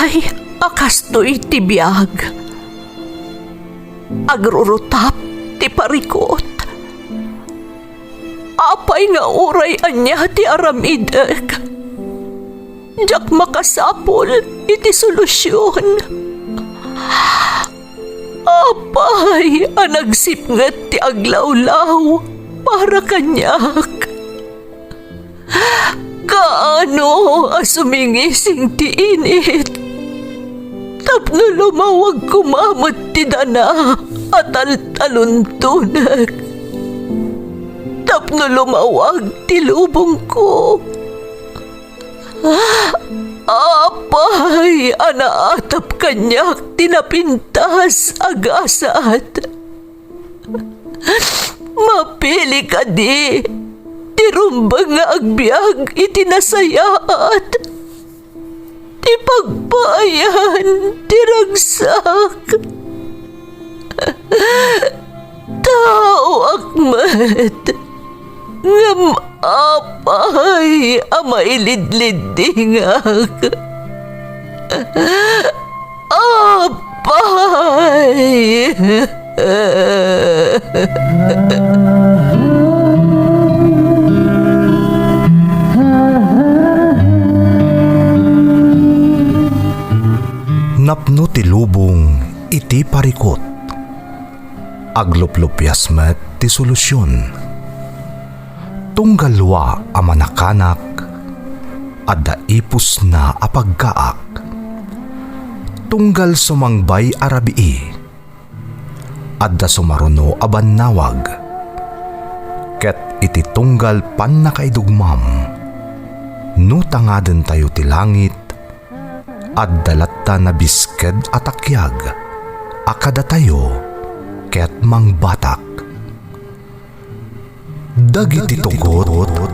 Apay, akastoy ti biyag. Agrurutap ti parikot. Apay nga uray anya ti aramidek. Jak makasapol iti solusyon. Apay, anagsipnget ti aglawlaw para kanyak. Kaano asumingising ti init? Tapno lumawag kumamot ti dana at taluntunak. Tapno lumawag ti lubong ko. Apay, anaatap kanyak tinapintas agasat. Mapili ka di, tirumbang nga agbyag itinasayaat. Ti pagbayan, tiragsak. Tao akmat, ngam apay, amailidlidingak. Apay. Napno ti lubong iti parikot. Agluplupyas met ti solusyon. Tunggalwa a manakanak, adda ipus na apagkaak. Tunggal sumangbay arabii, adda sumaruno a bannawag. Ket iti tunggal pan nakaidugmam, no tangaden tayo ti langit, adda latta na bisked atakyag, akada tayo ket mangbatak. Dagiti tugot,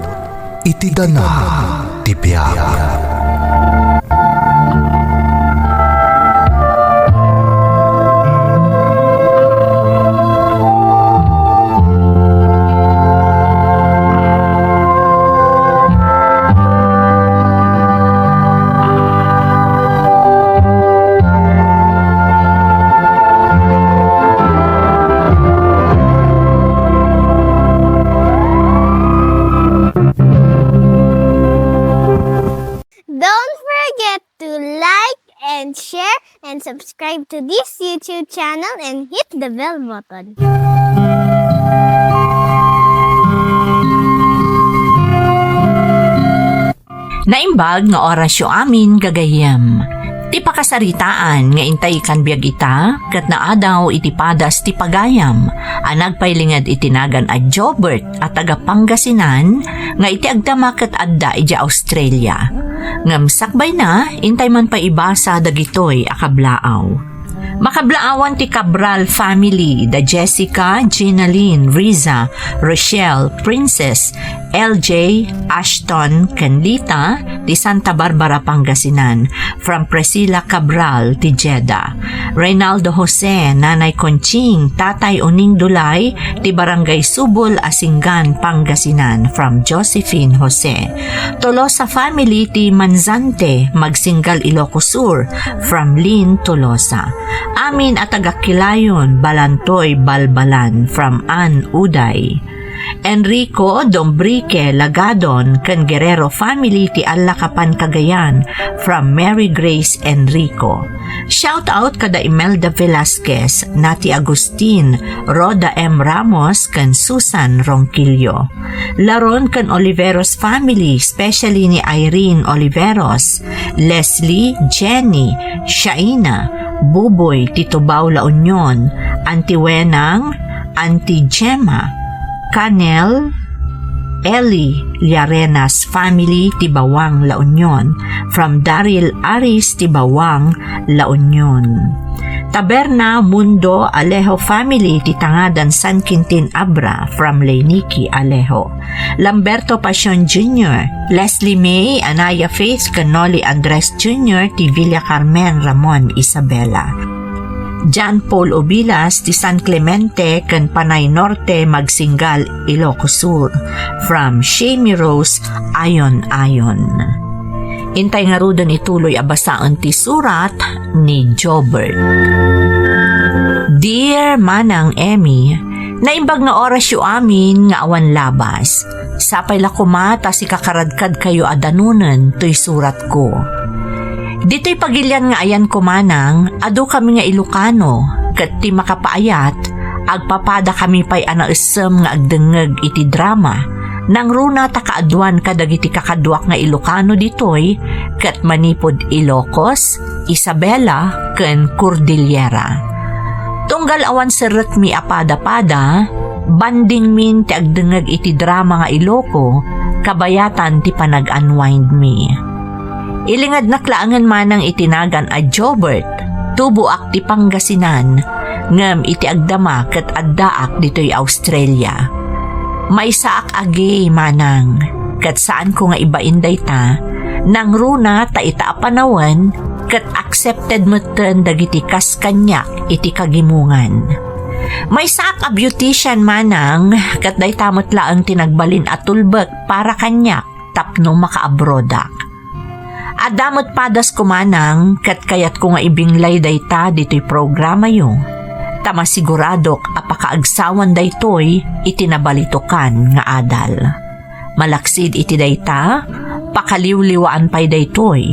iti dana ti biyag. And subscribe to this YouTube channel and hit the bell button. Naimbag nga orasyo amin gagayem. Ti pakasaritaan nga intay kan biag ita, kat naadaw iti padas ti pagayam, anagpailingad itinagan a Jobert at taga Pangasinan, nga iti agdama kat adda iti Australia. Ngamsakbay na, intay man pa ibasa dagitoy akablaaw. Makablaawan ti Cabral family, da Jessica, Ginaline, Riza, Rochelle, Princess, LJ, Ashton, Canlita, ti Santa Barbara, Pangasinan, from Priscilla Cabral, ti Jeddah. Reynaldo Jose, Nanay Conching, Tatay Uning Dulay, ti Barangay Subol, Asinggan, Pangasinan, from Josephine Jose. Tolosa family, ti Manzante, Magsinggal, Ilocos Sur, from Lynn Tolosa. Amin at tagakilayon, Balantoy, Balbalan, from Ann Uday. Enrico Dombrique Lagadon, kan Guerrero family ti Alacapan, Cagayan, from Mary Grace Enrico. Shout out kada Imelda Velasquez, Nati Agustin, Roda M. Ramos, kan Susan Ronquillo. Laron kan Oliveros family, especially ni Irene Oliveros, Leslie, Jenny, Shaina, Buboy, Tito Bao La Union, Auntie Wenang, Auntie Gemma, Canel, Ellie Liarenas family, Tibawang, La Union, from Daryl Aris, Tibawang, La Union. Taberna Mundo Alejo family, Titangadan San Quintin Abra, from Leyniki Alejo. Lamberto Pasion Jr., Leslie May, Anaya Faith Canoli Andres Jr., ti Villa Carmen Ramon Isabela. John Paul Obilas, ti San Clemente, kan Panay Norte, Magsinggal, Ilocos Sur, from Shamie Rose, Ayon Ayon. Intay nga rudon ituloy abasaan ti surat ni Jobert. Dear Manang Emmy, naimbag nga oras yu amin nga awan labas. Sapay la kumata si kakaradkad kayo adanunan to'y surat ko. Dito'y pagilyan nga ayan ko manang, ado kami nga Ilocano, kat ti makapaayat, agpapada kami pa'y anaesem nga agdengeg iti drama. Nang runa takaaduan kadagiti kakadwak nga Ilocano ditoy, kat manipod Ilocos, Isabela, ken Cordillera. Tunggal awan seret mi apada-pada, banding min ti agdengeg iti drama nga Iloco, kabayatan ti panag-unwind mi. Ilingad naklaangan manang itinagan a Jobert, tubuak ti Pangasinan, ngem iti agdama ket addaak ditoy Australia. May saak agi manang, ket saan ko nga ibain dayta, nang runa ta ita apanawan, ket accepted meten dagiti kaskanyak iti kagimungan. May saak a beautician manang, ket dayta metla ang tinagbalin at tulbek para kanyak tapno makaabrodak. Adamot padas ko manang, ket kayat ko nga ibinglay dayta dito'y programa yo. Tama siguradok apakaagsawan daytoy itinabalitokan nga adal. Malaksid iti dayta, pakaliwliwaan pay daytoy.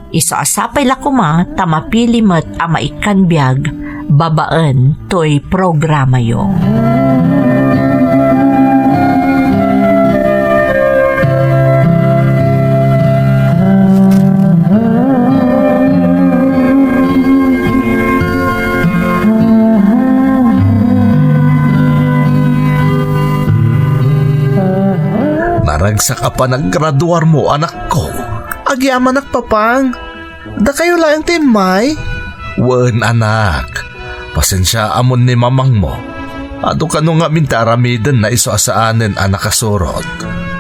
Isaasapay lakuma tamapili met a maikanbiag babaan toy programa yo. Naragsak ka pa naggraduar mo, anak ko. Agyaman nakpapang. Da kayo lang timay. Wen, anak. Pasensya amon ni mamang mo. Ado ka nga mintaramiden na iso asaanen anak kasurot.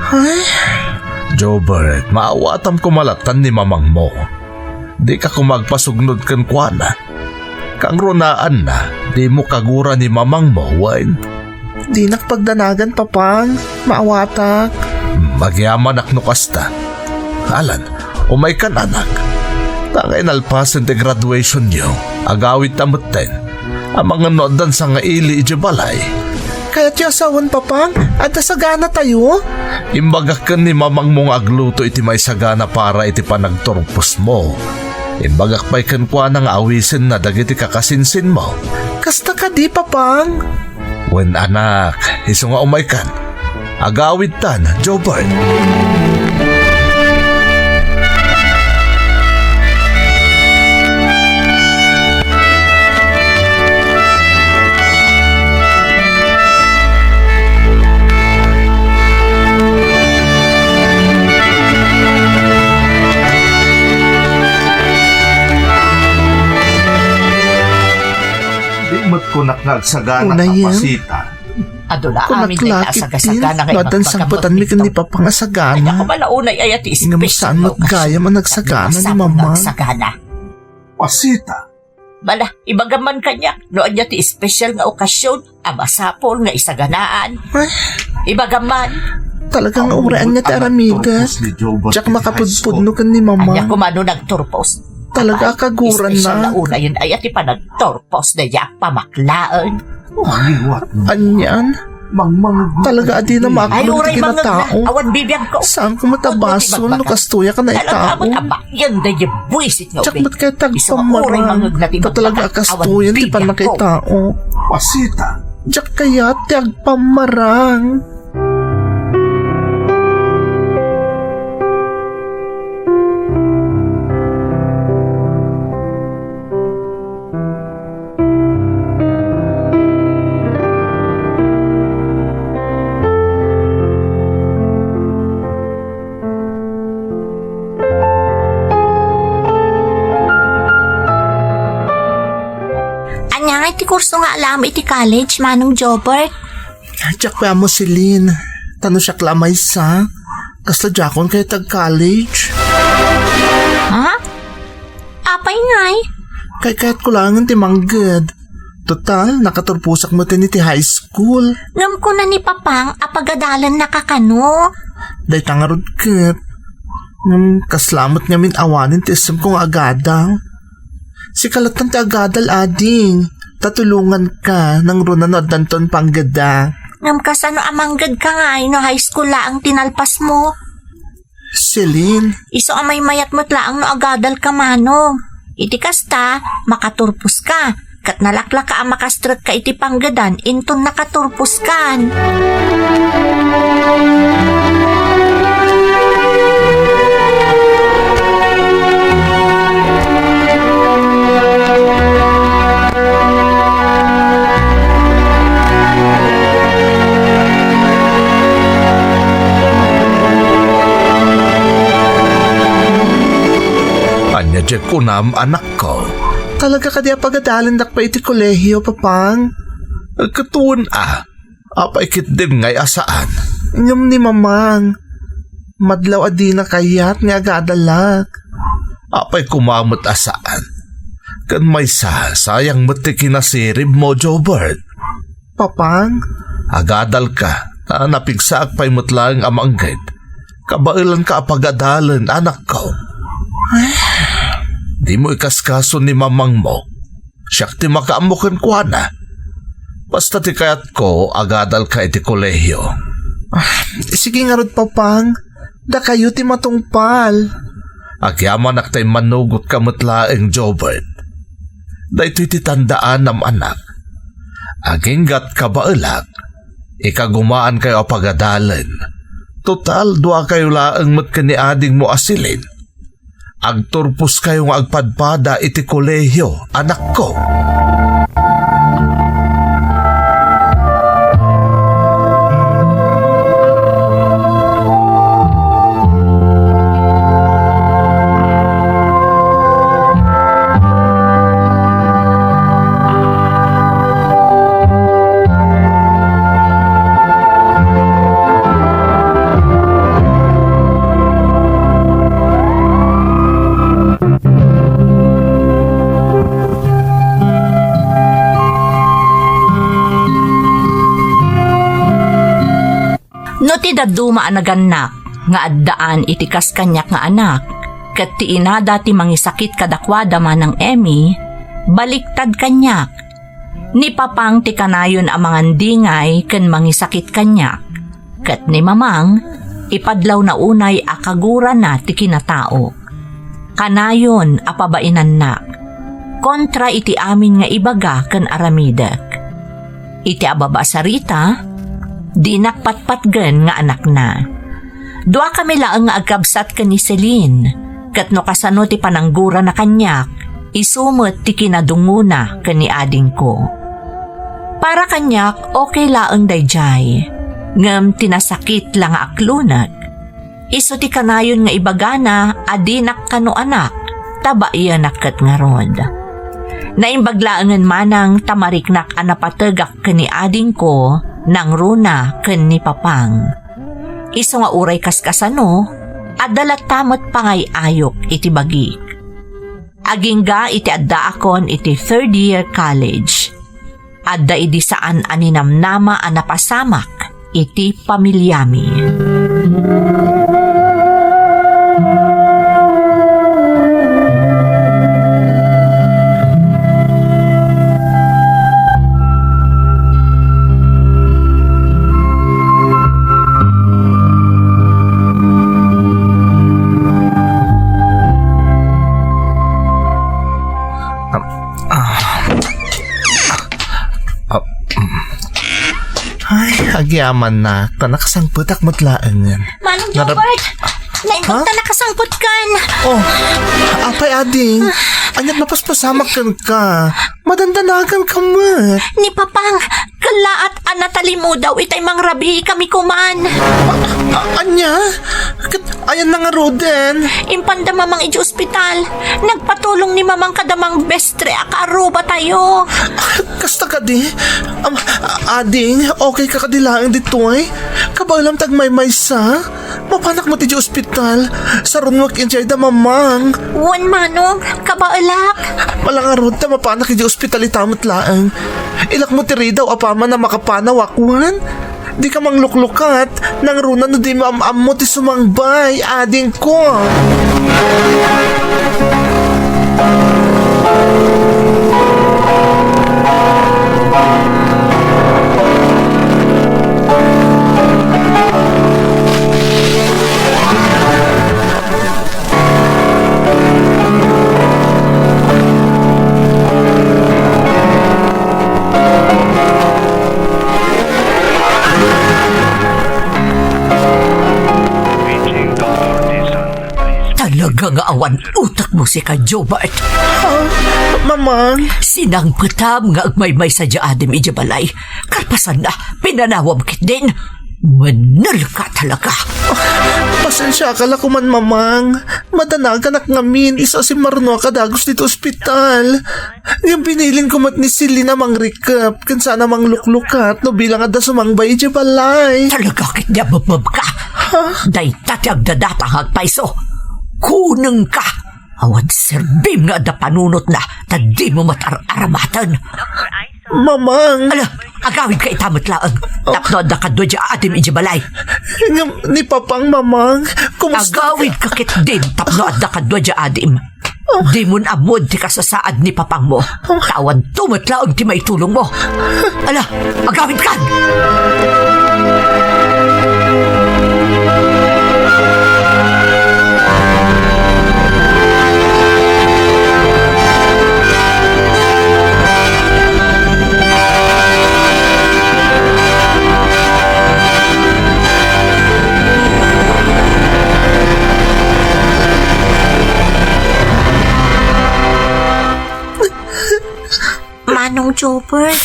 Ay, Jobert, maawatam ko malatan ni mamang mo. Di ka kumagpasugnod kan kuana. Kang runaan na, di mo kagura ni mamang mo, wen. di nakpagdanagan papang. Maawatak. Magyaman akno kasta. Alan, umay kan anak. Tangay nalpasan ti graduation niyo. Agawit tamutten. Ang mga nodan sa nga ili ijibalay. Kaya't yung asawan papang, at sagana tayo. Imbagak ka ni mamang mong agluto iti may sagana para iti panagturpos mo. Imbagak pa'y kankwa ng awisin na dagiti kakasinsin mo. Kasta ka di papang. Wen anak, iso nga umay kan. Agawid tan, Jobert. Kunak nagsagana Una yan. kapasita. Adula Kung amin na naklakit asag-asagana din, nodan sangpatan mi kan ni papang Ay, asagana. ako malaunay ay ati Nga mo saan magkaya man nagsagana ni mama. Nagsagana. Pasita. Bala, ibagaman kanya, noon niya ti special nga okasyon, amasapol nga isaganaan. Ay, Ibagaman, talagang uraan niya ti Aramidas. Tsak makapudpudno kan ni anya mama. kumano nagturpos. Talaga kaguran Special na na. una yun ay ati pa nagturpos na yak pamaklaan. Anyan. Talaga adi na Ay, makulong uray ti mga kinatao. awan bibiyang ko. Saan ko matabason no kastuya ka na Talaga itao. mo tabak, yan da yung buwisit nga. Tsak ubi. ba't kaya Isang uray tagpamarang. mga natin Ta talaga magpaka, kastuyan ti awan panakitao. Pasita. Tsak kaya ti agpamarang. Anya nga iti kurso nga alam iti college, Manong Jobert. Tsak kaya mo si Lynn. Tano siya klamay sa. Kasta jakon kaya tag-college. Ha? Apay ngay? Kay kahit kulangan ti manggad. Total, nakaturpusak mo tin iti high school. Ngam ko na ni Papang apagadalan nakakano. Day tangarod kat. Kaslamot nga min awanin ti isem kong agadang. Si kalatan ti agadal ading. Tatulungan ka ng runanod danton panggada. Ngam kasano amanggad ka nga no high school laang tinalpas mo. Celine, Iso amay mayat mo't laang no agadal ka manong. Iti kasta, makaturpus ka. Kat nalakla ka ang makastrut ka iti panggadan, inton nakaturpus kan. Anya di kunam anak ko. talaga ka di pagadalin dak pa iti kolehiyo, papang. Katuon apay kit din ngay asaan. Inyong ni mamang. Madlaw adi na kayat nga agadalak. Apay kumamot asaan. Kan may sayang mati kinasirib mo, Jobert. Papang, Agadal ka, napigsaak pa'y mutlang amanggit. Kabailan ka apagadalan, anak ko. Di mo ikaskaso ni mamang mo. Siyak ti makaamukin ko na. Basta ti kayat ko, agadal ka iti kolehiyo. sige nga rod, papang. Da kayo ti matungpal. Agyaman aktay manugot ka mutlaeng, Jobert. Dahito iti tandaan ng anak. Aginggat kabailak. Ikagumaan kayo apagadalan. Total, dua kayo laang matkaniading mo asilin. Agturpos kayo nga agpadpada iti kolehiyo, anak ko. No ti daduma anaganak, nga addaan itikas kanyak nga anak, kat ti inada ti mangisakit kadakwada man ng Emmy, baliktad kanyak. Ni papang ti kanayon amangan dingay ken mangisakit kanyak, kat ni mamang, ipadlaw na unay akagura na ti kinatao. Kanayon apabainan na, kontra iti amin nga ibaga ken aramidak. Iti ababa sarita, di nakpatpatgan nga anak na. Dua kami laang nga agkabsat ka ni Celine, kat no kasano ti pananggura na kanyak, isumot ti kinadunguna ka ni ading ko. Para kanyak, okay laang dayjay, ngam tinasakit lang nga aklunag. Iso ti kanayon nga ibagana, adinak kano anak, taba iyanak kat nga rod. Naimbaglaangan manang tamariknak anapatagak ka ni ading ko, nang runa ken ni papang. Iso nga uray kaskasano, adalat tamot pangay ayok iti bagik. Agingga iti adda akon iti 3rd year college. Adda idi saan aninamnama anapasamak iti pamilyami. Ay, agyaman na. Tanakasang putak mutlaan yan. Manong Jobert, naimbag ta nakasangpot kan. Oh, apay ading. Anyat mapaspasamak kan ka. Madandanagan ka mo. Ni papang, kalaat anatali mo daw itay mangrabi kami kuman. Anya? Ayan na nga Roden. Impanda mamang iji ospital. Nagpatulong ni mamang kadamang bestre akaruba tayo. Kasta ka di? Ading, okay ka kadilaang dito ay? Kabalam tagmay-may sa? Mapanak mo ti di ospital. Sa runwak enjoy da mamang. Wan manong, kabaalak. Malangarod ta mapanak di ospital itamot laang. Ilak mo ti ridaw apama na makapanawakwan. Di ka mangluklukat. Nang runa no di maam mo ti sumangbay, ading ko. Talaga nga awan utak mo si ka Jobert. Mamang, Sinang patam nga agmay-may sa Adim Ijabalay. Karpasan na, pinanawam kit din. Manal ka talaga. pasensya ka lakuman mamang. Madanagan ak ngamin, isa si Marno kadagos dito ospital. Yung pinilin ko mat ni Silina mang recap, kansa na mang luklukat, no bilang ada sumangbay di balay. Talaga kit niya babab ka. Day tatyag dadatang hagpaiso. Kunang ka. Awan serbim nga da panunot na tadi mo matar-aramatan. Mamang, Ala, agawin ka itamat laang. Tapno da kadwa dya Adim Ijabalay. ni Papang mamang, kumusta? Agawin ka kit din tapno at da kadwa dya Adim. Di mo amod ti kasasaad ni papang mo. Tawan tumatlaong ti may tulong mo. Ala, agawin ka! Manong Jobert,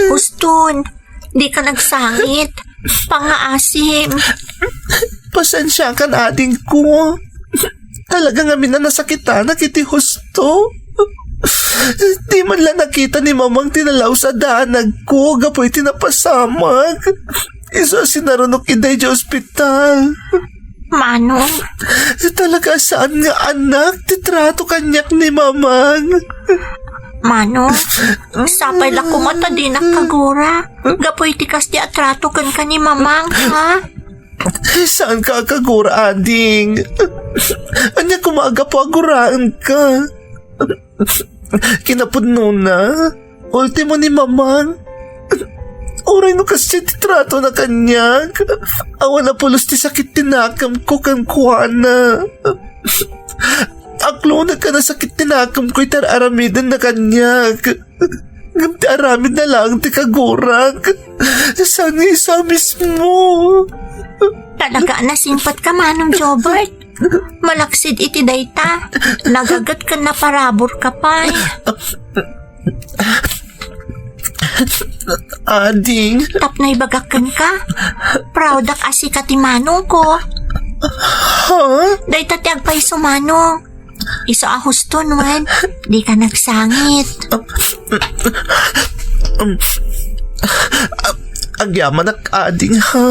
Huston, di ka nagsangit. Pangaasim. Pasensya ka na ading ko. Talaga nga na nasakitan na kiti husto. Di man lang nakita ni mamang tinalaw sa danag ko, gapoy tinapasamag. Iso sinarunok iday di ospital. Manong, Talaga saan nga anak, titrato kanyak ni mamang. Manong, sapay lang kumata din ang kagura. Gapoy tikas di atrato kan ka ni mamang, ha? Saan ka kagura, ading? Anya kumaga po aguraan ka. Kinapudno na. Ultimo ni mamang. Oray no kasi titrato na kanyag. Awan na pulos ti sakit tinakam ko kang kuwana. Aklo na ka na sakit tinakam ko itar aramidan na kanyag. Ngamti aramid na lang ti kagurag. Sana isa mismo. Talaga nasimpat ka, Manong Jobert. Malaksid iti dayta. Nagagat ka na parabor ka pa. Ading, Tapnay bagakan ka. Proud ak asi ka ti Manong ko. ha? Dayta ti agpay sumanong. Iso ahuston, wen. Di ka nagsangit. Agyaman ak ading, ha?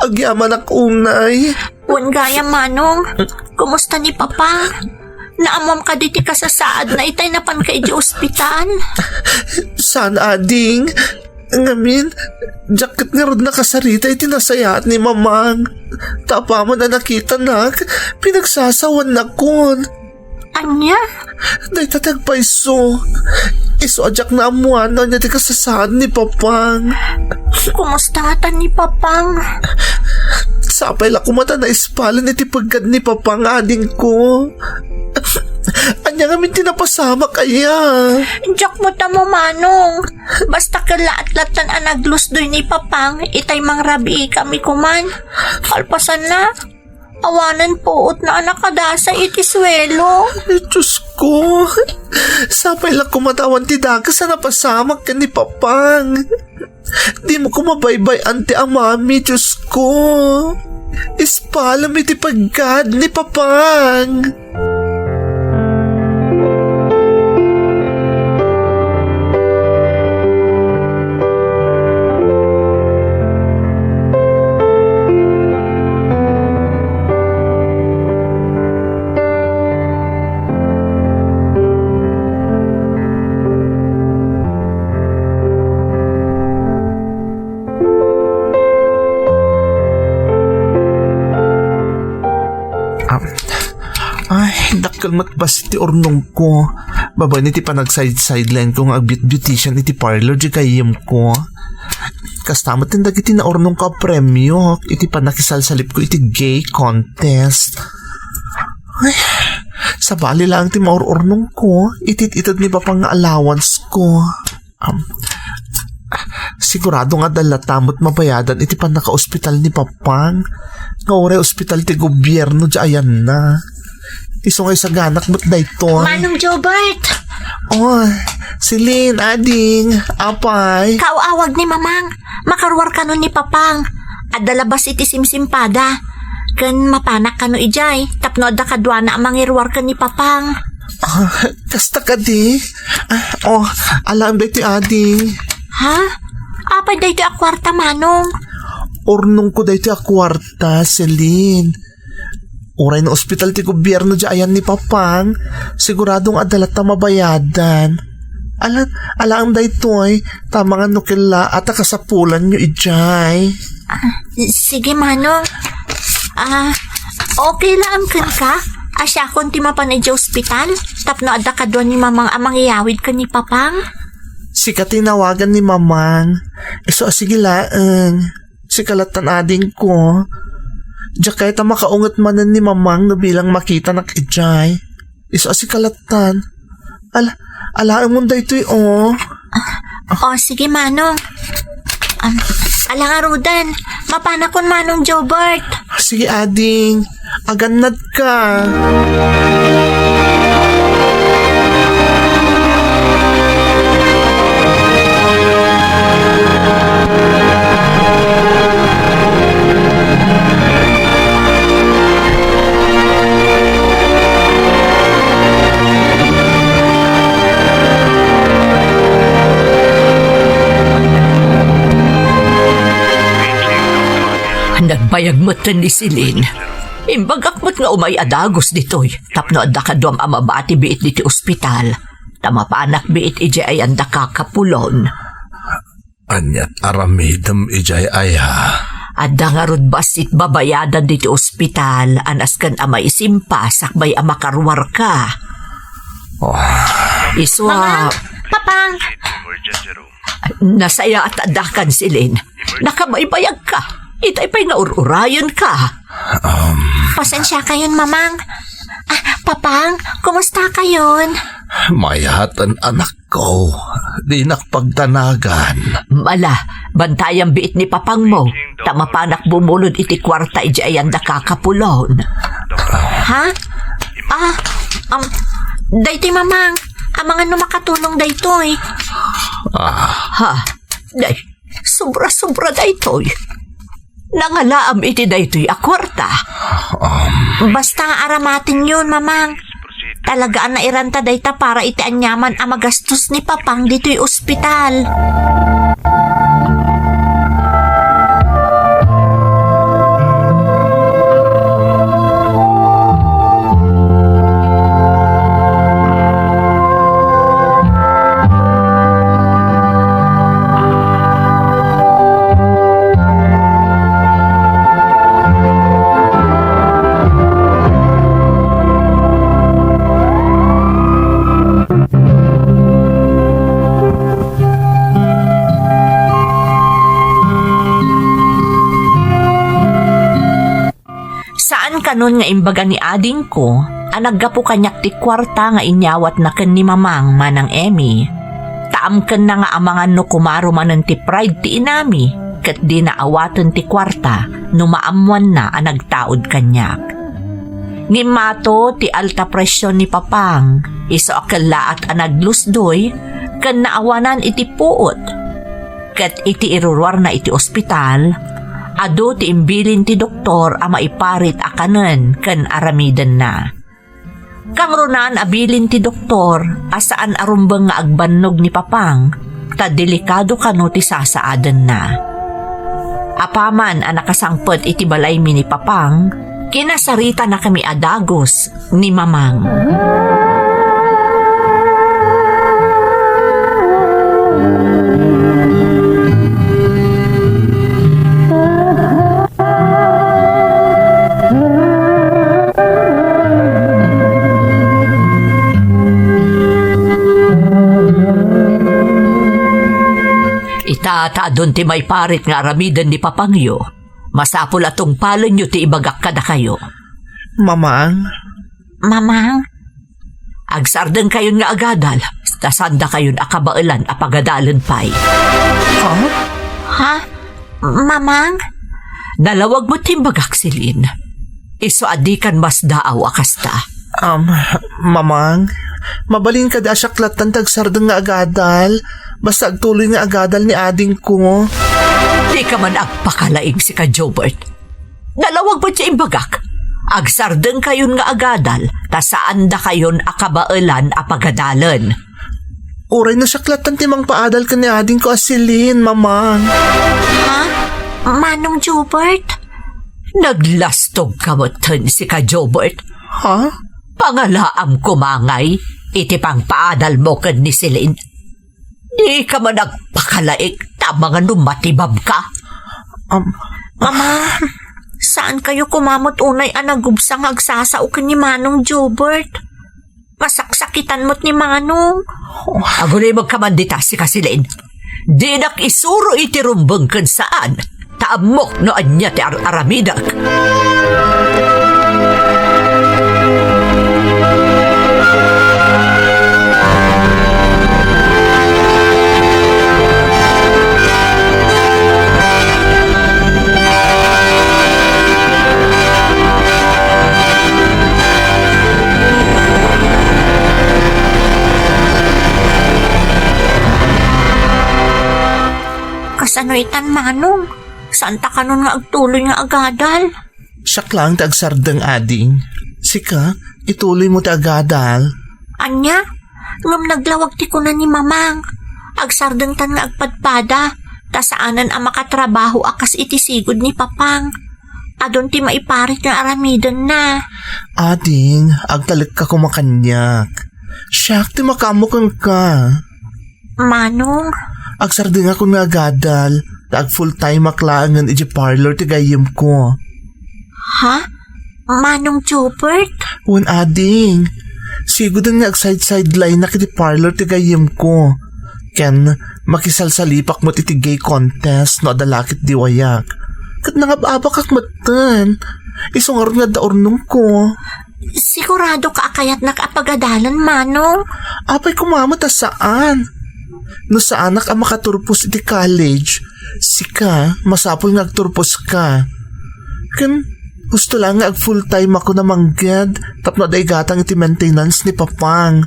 Agyaman ak unay. Wan gaya, Manong. Kumusta ni Papa? Naamam ka diti ka sa saad na itay napan ka di ospital. Saan ading? Ngamin, jacket nga rod nakasarita itinasayat ni mamang. Tapa mo na nakita nak, pinagsasawan na kon. Anya? Day tatagpay so. Iso ajak na amuan na niya di kasasaan ni Papang. Kumusta ka ni Papang? Sapay la kumata na ispalan iti pagkad ni Papang ading ko. Anya nga min tinapasama kaya. Diyak mo tamo, Manong. Basta kalaat-latan ang naglusdoy ni Papang, itay mang rabi kami kuman. Kalpasan na. Awanan po na anak kadasa iti swelo. Diyos ko. Sapay la kumatawan ti daga sa napasamak ka ni Papang. Di mo kumabaybay ante ang mami, Diyos ko. Ispalam iti pagkad ni Papang. Ay, dakal matbas iti ornong ko. Babay iti panag-sideline ko nga beautician iti parlor di kayem ko. Kastamat tindag iti na ornong ka premyo. Iti panakisalsalip ko iti gay contest. Ay, sa bali lang ti maor-ornong ko. Itit-itad ni papang nga allowance ko. Sigurado nga dalatamot mabayadan iti panaka-ospital ni papang. Nga oray ospital ti gobyerno di ayan na. Iso ngay sa ganak mo't na ito. Manong Jobert! Oh, Celine, ading, apay. Kauawag ni mamang, makarwar ka nun ni papang. At dalabas iti simsimpada. Kan mapanak ka no ijay, tapno da kadwa na mangirwar ka ni papang. Kasta ka di. Alam da iti ading. Ha? Apay da ito akwarta, manong. Ornong ko da iti akwarta, Celine. Oray na ospital ti gobyerno di ayan ni papang. Siguradong adalat na mabayadan. Alam da ito ay tamang nukila at kasapulan nyo ijay. Sige, manong. Okay lang kan ka? Asya kung timapan iti ospital? Tapno adda ka doon ni mamang amang iyawid ka ni papang? Sika tinawagan ni mamang. So sige laang. Sikalatan ading ko. Diya kahit makaungat manan ni mamang na bilang makita ng ijay. Iso sikalatan. Alaan mo da ito'y Sige, manong. Alang arudan, mapanakon manong Jobert. Sige ading, aganad ka. Nagbayag mo't ni Celine. Imbagak mo't nga umay adagos ditoy. Tapno adda ka duam amabati biit diti ospital. Tamapanak biit ije ay anda kakapulon. Anyat aramidam ijay aya. Adda nga rod basit babayadan diti ospital. Anas kan amay isimpa sakbay amakarwar ka. Iswa. Papang! Nasaya at adakan, Celine. Nakabaybayag ka. Itay pa'y naururayan ka. Pasensya kayon, mamang. Papang, kumusta kayon? Mayatan anak ko. Di nakpagtanagan. Mala, bantayang biit ni papang mo. Tamapanak bumulod iti kwarta iji ayan da kakapulon. Ha? Daytoy, mamang. Ang mga makatulong daytoy. Ha? Day, sobra-sobra daytoy. Nangalaam iti daytoy a kwarta. Basta aramatin yun, mamang. Talagaan na iranta dayta para iti anyaman ang magastos ni papang dito'y ospital. Kanon nga imbaga ni ading ko, anaggapo kanyak ti kwarta nga inyawat na ken ni mamang manang Emmy. Taam ken na nga amangan no kumaro manen ti pride ti inami, ket di naawatan ti kwarta no maamwan na anagtaod kanyak. Ni mato ti alta presyon ni papang, iso akala at anaglusdoy, ken naawanan iti puot. Ket iti irurwar na iti ospital, ado ti imbilin ti doktor a maiparit akanen ken aramidan na. Kang runan abilin ti doktor asaan arumbeng nga agbannog ni papang, ta delikado kano ti sasaaden na. Apaman ang nakasangpet iti balay mi ni papang, kinasarita na kami adagos ni mamang. ta doon ti may parit nga aramidan ni Papangyo. Masapul atong palon nyo ti ibagak kada kayo. Mamang, Mamang, Agsardeng kayon nga agadal, tasanda kayon akabailan apagadalan pay. ha? Mamang? Nalawag mo timbagak silin. Iso adikan mas daaw akasta. mamang, mabalin ka da asyaklat tagsardeng nga agadal. Basta agtuloy nga agadal ni ading ko. Di ka man agpakalaing si ka Jobert. Nalawag mo siya imbagak. Agsardeng kayon nga agadal, tasaanda kayon akabailan apagadalan. Uray na syaklatan timang paadal ka ni ading ko asilin, mamang. Ha? Manong Jobert? Naglastog kamutan si ka Jobert. Ha? Pangalaam kumangay, iti pang paadal mo kan ni Silin. Di ka man nagpakalaik, tama nga numatibab ka. Mama, saan kayo kumamot unay anagubsang agsasao ka ni Manong Jobert? Masaksakitan mo't ni Manong. Agunay magkamandita si Kasilin. Di nak isuro iti rumbang kan saan. Taamok no anya ti aramidak. Kasanoitan Manong, saan ta kanon nga agtuloy nga agadal? Siyak lang tagsardeng ading. Sika, ituloy mo agadal. Anya, ngam naglawag ti ko na ni Mamang. Agsardeng tan nga agpadpada, tasaanan ang makatrabaho akas iti sigod ni Papang. Adon ti maiparit nga aramidan na. Ading, agtalik ka kumakanyak. Siyak, ti makamukang ka. Manong, Agsardeng ako nga agadal. Ag full time maklangan iji parlor ti gayem ko. ha? Manong Jobert? Wan ading. Sigod nga ag-side-sideline na kiti parlor ti gayem ko. Ken, makisalsalipak mo ti gay contest no adalakit diwayak. Kat nangababak ak matan. Isungar nga daornong ko. Sigurado ka akayat nakapagadalan, Manong? Apay kumamot saan? No sa anak ang makaturpos iti college, sika, masapol nga agturpos ka. Ken, gusto lang nga ag full time ako na manggad, tapno day gatang iti maintenance ni Papang.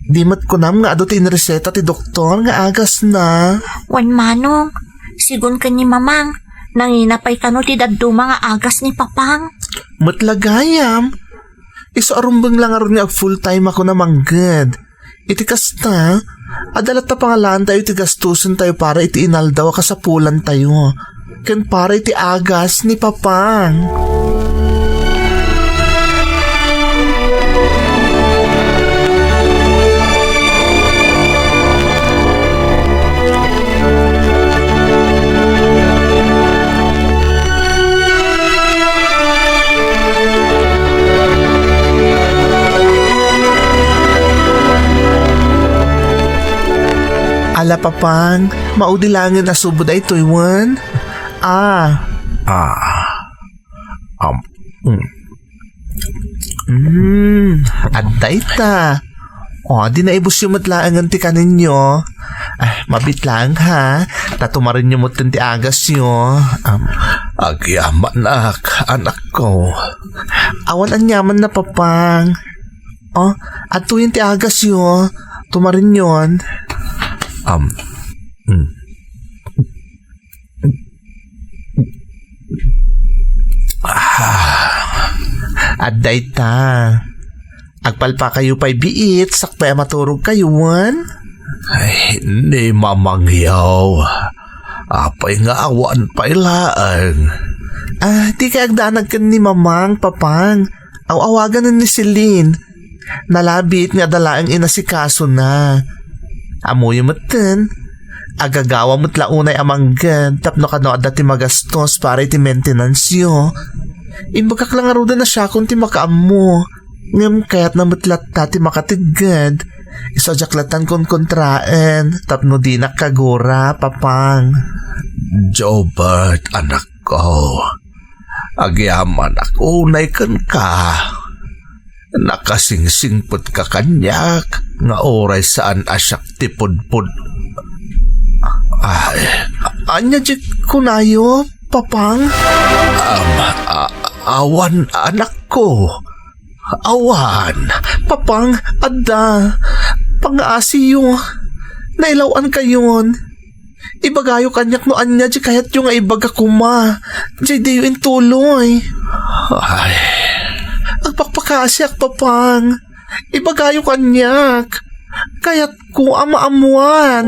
Di mat ko nam nga ado ti reseta ti doktor nga agas na. Wan Manong, sigun ka ni Mamang, nanginapay ka no ti daddo mga agas ni Papang. Matlagayam. Iso arumbang lang aron nga ag full time ako na manggad. Iti kasta, adalat ta pangalan tayo iti gastusin tayo para iti inaldaw kasapulan tayo. Ken para iti agas ni Papang. Ala Papang, maudilangin na subod ay tuywan. Aday ta. O, di na ibus yung matlaangan ti kaninyo. Mabit lang ha. Tatumarin nyo mo ti agas nyo. Agyaman anak ko. Awan anyaman na Papang. O, ato yung ti agas nyo. Tumarin yon. Aday ta. Agpalpa kayo pa'y biit, sakpay maturog kayuan. Ay, hindi mamangyaw. Apay nga awan pailaan. Di ka agdanag ka ni Mamang, Papang. Awagan na ni Celine. Nalabit nga dalaang inasikaso na. Amoy matan. Agagawa mo't launay amanggan tapno ka no adati magastos para iti maintenance yo. Imbagak lang aruda na siya kung ti makaamo. Ngam kaya't na matlat ti makatigad. Isajaklatan kon kontraen. Tapno di nakagura, papang. Jobert, anak ko. Agyaman ako, unay kan ka. Nakasingsingpot ka kanyak, nga oray saan asyak tipod-pod. Ay, Anya di kunayo, papang? awan anak ko. Awan. Papang, adda. Pang-asiyo. Nailawan kayon. Ibagayo kanyak no anya di kahit yung ibaga kuma. Di di yung tuloy. Ay, Ang pakpakasyak, papang. Ibagayo kanyak. Kaya't ko ama-amuan.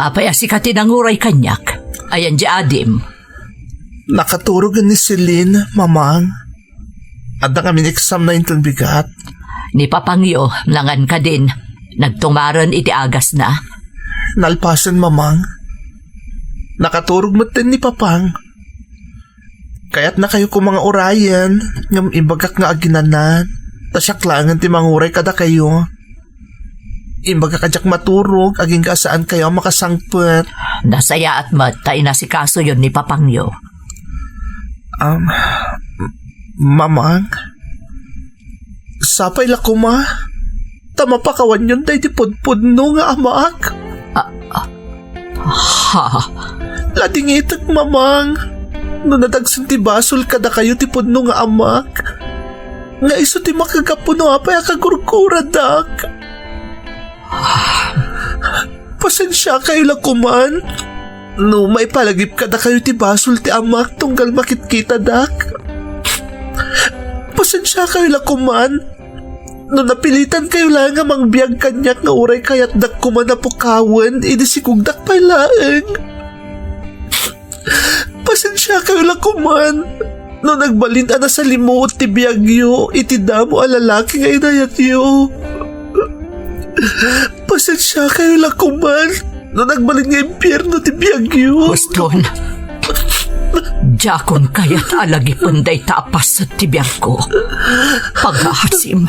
Apay asikatin ang uray kanyak. Ayan di adim. Nakaturog ni Celine, mamang. Adda kami exam na itong bigat. Ni Papangyo, nangan ka din. Nagtumaran iti agas na. Nalpasan, mamang. Nakaturog mo din ni papang. Kaya't na kayo kung mga orayan, ngam imbagak nga aginanan. Tasyak langan ti manguray kada kayo. Imbaga kadyak maturog, aging kasaan kayo makasangpet. Nasaya at matay na si kaso yun ni Papangyo. Mamang? Sapay la kuma? Tama pa kawan yun day di pudpudno nga amak. Ha? Lading itag, mamang. No nadagsan ti basol kada kayo ti pudno nga amak. Nga iso ti makagapuno apay akagurkura, dak. Pasensya kayo lang kuman. No, may palagip kada kayo ti basol ti amak tunggal makitkita, dak. Pasensya kayo lang kuman. No, napilitan kayo lang nga mangbiyag kanyak nga uray kayat dak kuman na pukawan, idisikog dak pay laeng. Pasensya kayo lang kuman. No, nagbalin na sa limuot ti biyagyo, itidamo ang lalaki nga inayat yo. Pasensya kayo lang kuman. No, nagbalin nga impyerno ti biyagyo. Huston. Jakon kaya't alagi punday tapas sa tibiyang ko. Paghahasim.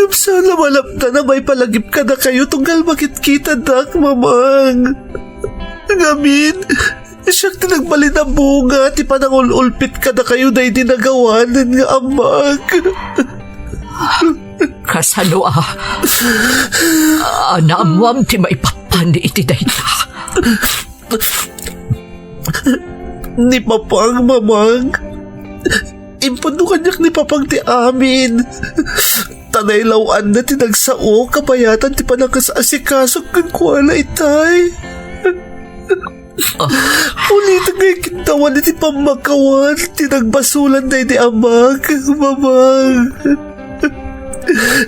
Sana malapta na may palagip ka na kayo tunggal makitkita, dak, mamang. Ngamin, siyak tinagbalin na bunga, ti panangululpit ka na kayo na dinagawanan nga amag. Kasano anaamwam ti maipapani iti dayta. Ni papang, mamang. Impuno kanyak ni papang ti amin. Tanaylawan na tinagsao, kapayatan ti panangkasasikaso kang kuala itay. Ulit ngay kintawan ni ti pamakawan, tinagbasulan na di amag, mamang.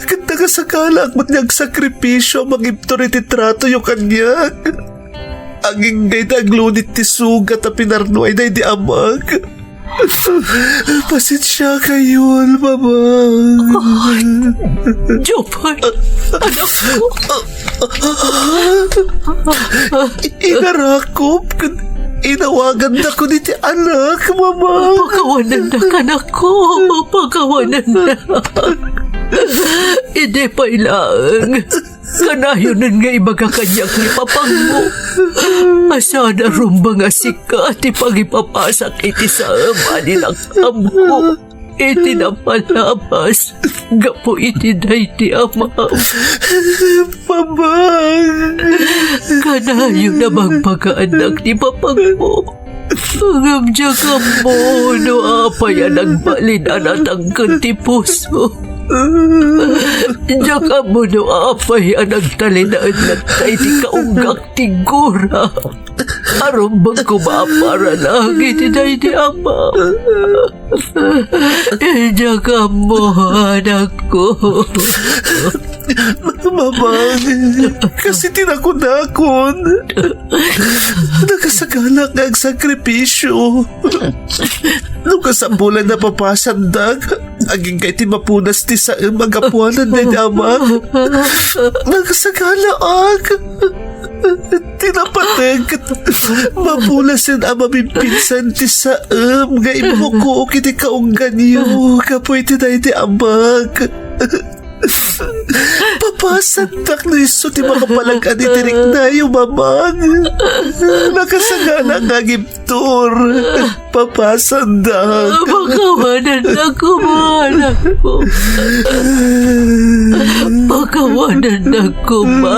Kanta ka sakala ang magsakripisyo mag-iptori ti trato yung kanyak. Ang ingay na aglunit ti sugat na pinarnuay na di amag. Pasensya kayo, mamang. Jopay, anak ko. Inarakop, inawagan na ko ni ti anak, mamang. Pagawanan na kanak ko. Pagawanan na. Ide pa ilang. Kanayonan nga ibaga kanyak ni papang mo. Asana rumba nga sika ti pagipapasak iti sa manilang amo. Iti na palabas. Gapo iti day ti ama. Mamang. Kanayon na magpagaanak ni papang mo. Ngamdya ka mo no apay nagbalin anatang ti puso. Diyan mo no apay ang nagtalinaan ng tayo di kaunggak tigura. Arumbang ko ba para lagi tinay di ama? Ijaga mo, anak ko. Mamang, kasi tinakon-akon. Nagkasagala nga ang sakripisyo. Nung kasambulan na papasandag, aging kay timapunas ti sa magapuanan na ama. Nagkasagala tinapatag mapulasin ang mamimpinsan ti saam nga imo ko kiti kaunggan niyo kapoy tinay ti amag. Papasandak na iso ti makapalagan ni tirik na yung mamang. Nakasagana nga giptor. Papasandak. Pagkawanan na ko, anak ko. Pagkawanan na ko, ma.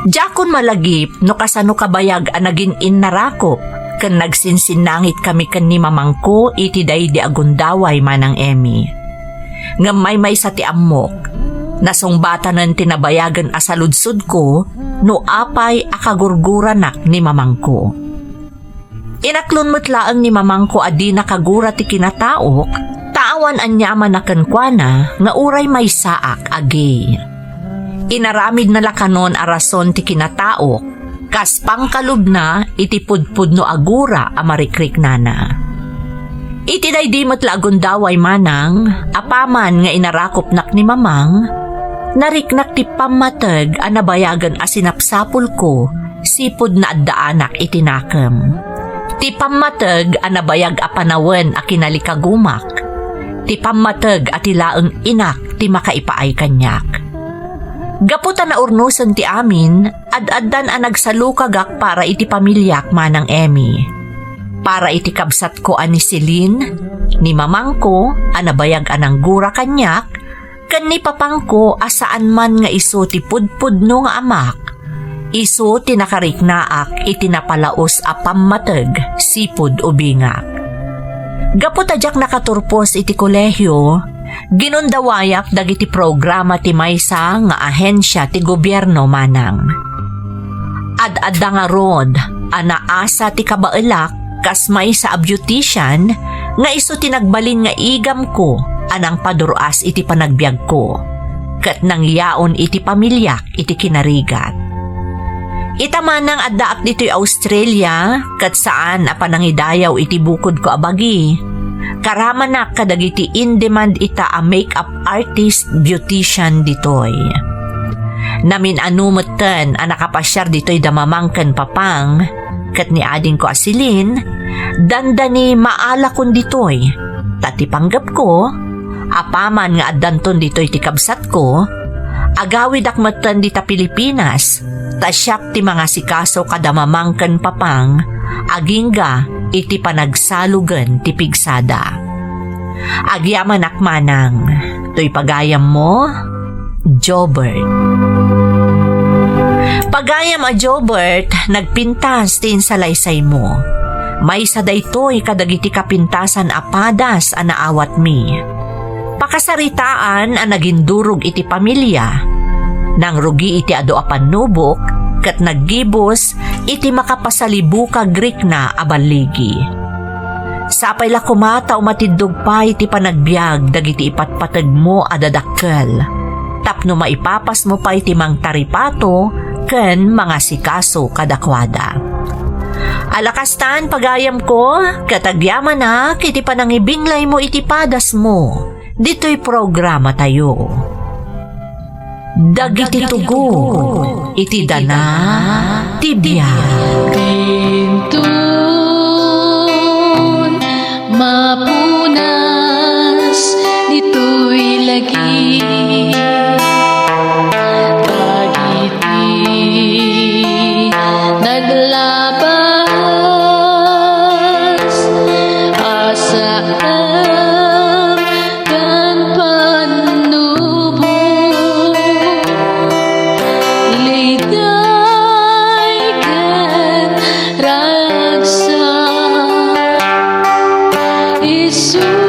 Jakon malagip no kasano kabayag ang naging inarakop kan nagsinsinangit kami kan ni mamangko iti day di agundaway manang Emmy. Ngamay sa ti ammok, nasungbatanan tinabayagan asaludsud ko no apay akagurguranak ni mamangko. Inaklon mutlaang ni mamangko adi nakagura ti kinataok, taawan anyaman na kankwana nga uray may saak agi. Inaramid na lakanon a rason ti kinataok, kas pangkalub na iti pudpud no agura a marikrik nana. Iti day di matlagon daway manang, apaman nga inarakop nak ni mamang, nariknak ti pamatag a nabayagan a sinapsapul ko, sipud na addaanak itinakam. Ti pamatag a nabayag a panawen a kinalikagumak, ti pamatag a tilaeng inak ti makaipaay kanyak. Gaputan na urnusan ti amin, ad-addan ang nagsalukagak para iti pamilyak manang Emmy. Para iti kabsat ko ani Celine, ni mamangko, anabayag anang gura kanyak, kan ni papangko asaan man nga iso ti pudpud no nga amak, iso ti nakariknaak iti napalaos a pammateg, sipud ubingak. Gaputadyak nakaturpos iti kolehyo, ginundawayak dagiti programa ti maysa nga ahensya ti gobyerno manang. Ad-adda nga rod, anaasa ti kabaelak kas maysa a beautician nga iso tinagbalin nga igam ko anang paduruas iti panagbiag ko. Kat nang yaon iti pamilyak iti kinarigat. Itamanang addaak dito'y Australia kat saan a panangidayaw iti bukod ko abagi. Karamanak kadagiti in-demand ita a makeup artist beautician ditoy. Namin anumutan a nakapasyar ditoy damamangken papang, kat ni ading ko asilin, dandani maala kon ditoy, tati panggap ko, apaman nga addanton ditoy ti kabsat ko, agawid akmatan dita Pilipinas, tasyak ti mga sikaso kadamamangken papang, agingga iti panagsalugan ti pigsada. Agyaman akmanang, to'y pagayam mo, Jobert. Pagayam a Jobert, nagpintas tin salaysay mo. May sa daytoy kadagiti kapintasan apadas a naawat mi. Pakasaritaan ang nagindurog iti pamilya. Nang rugi iti ado a panubok, kat naggibos iti makapasalibuka Greek na abaligi. Sapay la kumata umatidog pa iti panagbiag dagiti ipatpatag mo adadakkel. Tapno maipapas mo pa iti mang taripato ken mga sikaso kadakwada. Alakastan pagayam ko, katagyaman na kiti panangibinglay mo iti padas mo. Dito'y programa tayo. Dagiti tugo, iti dana, tibiyag. Tintun, mapunas, dito'y lagi. Dagiti, naglabas, asaan, kan panubo. Liday kan ragsa, Isu